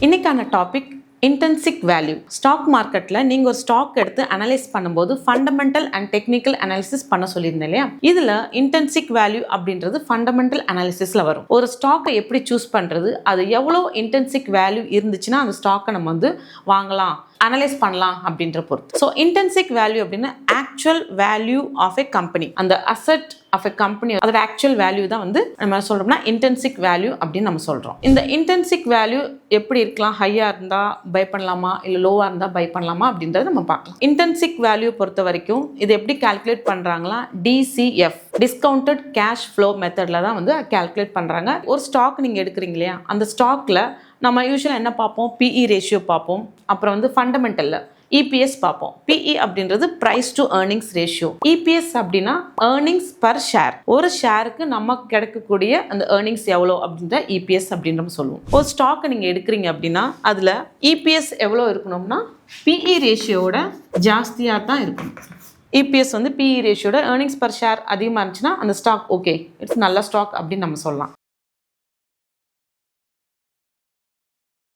இன்னைக்கான topic intrinsic value. Stock மார்க்கெட்டில் நீங்கள் ஒரு ஸ்டாக் எடுத்து அனலைஸ் பண்ணும்போது ஃபண்டமெண்டல் அண்ட் டெக்னிக்கல் அனாலிசிஸ் பண்ண சொல்லியிருந்தேன் இல்லையா? இதில் இன்ட்ரின்சிக் வேல்யூ அப்படின்றது ஃபண்டமெண்டல் அனாலிசிஸில் வரும். ஒரு ஸ்டாக்கை எப்படி சூஸ் பண்ணுறது, அது எவ்வளோ இன்ட்ரின்சிக் வேல்யூ இருந்துச்சுன்னா அந்த ஸ்டாக்கை நம்ம வாங்கலாம், அனலைஸ் பண்ணலாம் அப்படின்ற பொறுத்து. ஸோ இன்ட்ரின்சிக் வேல்யூ அப்படின்னா actual value of a company, அந்த அசெட் ஆஃப் எ கம்பெனி அதோட ஆக்சுவல் வேல்யூ தான் நம்ம சொல்றோம்னா இன்ட்ரின்சிக் வேல்யூ அப்படின்னு நம்ம சொல்றோம். இந்த இன்ட்ரின்சிக் வேல்யூ எப்படி இருக்கலாம்? ஹையா இருந்தா பை பண்ணலாமா, இல்லை லோவா இருந்தா பை பண்ணலாமா அப்படின்றத நம்ம பார்க்கலாம். இன்ட்ரின்சிக் வேல்யூ பொறுத்த வரைக்கும் இது எப்படி கால்குலேட் பண்றாங்களா? DCF, டிஸ்கவுண்டட் கேஷ் ஃப்ளோ மெத்தட்ல தான் கால்குலேட் பண்றாங்க. ஒரு ஸ்டாக் நீங்க எடுக்கிறீங்க இல்லையா, அந்த ஸ்டாக்ல நம்ம யூஸ்வலாக என்ன பார்ப்போம்? PE ரேஷியோ பார்ப்போம். அப்புறம் ஃபண்டமெண்டலில் EPS பார்ப்போம். PE அப்படின்றது price to earnings ratio. EPS அப்படின்னா ஏர்னிங்ஸ் பர் ஷேர். ஒரு ஷேருக்கு நமக்கு கிடைக்கக்கூடிய அந்த ஏர்னிங்ஸ் எவ்வளோ அப்படின்ற EPS அப்படின்ற சொல்லுவோம். ஒரு ஸ்டாக்கை நீங்கள் எடுக்கிறீங்க அப்படின்னா அதில் EPS எவ்வளோ இருக்கணும்னா PE ரேஷியோட ஜாஸ்தியாக தான் இருக்கணும். EPS PE ரேஷியோட ஏர்னிங்ஸ் பர் ஷேர் அதிகமாக இருந்துச்சுன்னா அந்த ஸ்டாக் ஓகே, இட்ஸ் நல்ல ஸ்டாக் அப்படின்னு நம்ம சொல்லலாம்.